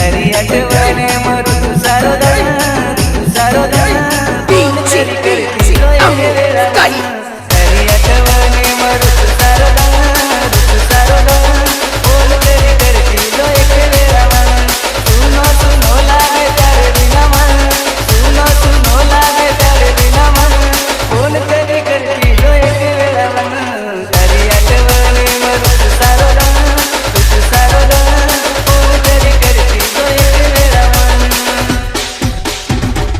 तारी आठवणे मरू तू सारो दान तू सारो दान फोन करी करती लो एक वेळा तारी आठवणे मरू तू सारो दान तू सारो दान फोन करी करती लो एक वेळा सुनो सुनो लागे तारे बिना मन सुनो सुनो लागे तारे बिना मन फोन करी करती लो एक वेळा तारी आठवणे मरू तू सारो दान तू सारो दान फोन करी करती लो एक वेळा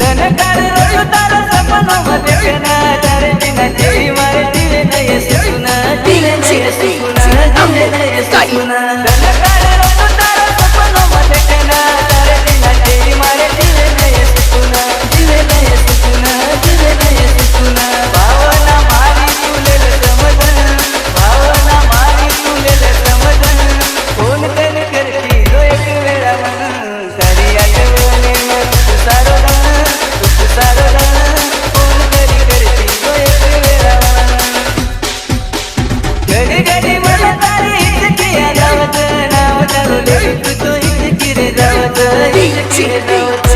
धन कर रोज तारा सपनों में देखना तारे बिना तेरी मारे दिल नहीं सुना दिल नहीं सुना दिल नहीं सुना धन कर रोज तारा सपनों में देखना तारे बिना तेरी मारे दिल नहीं सुना दिल नहीं सुना दिल नहीं सुना भावना मारी तू ले समझन भावना मारी तू ले समझन फोन करती लो एक वेळा तारी आठवणे मरू तू सारो दान तू सारो दान फोन करी करती लो एक वेळा घडी घडी मला तारी इतकी याद आवत नाव चालू ले तू तो इतकी रे जावत इतकी रे जावत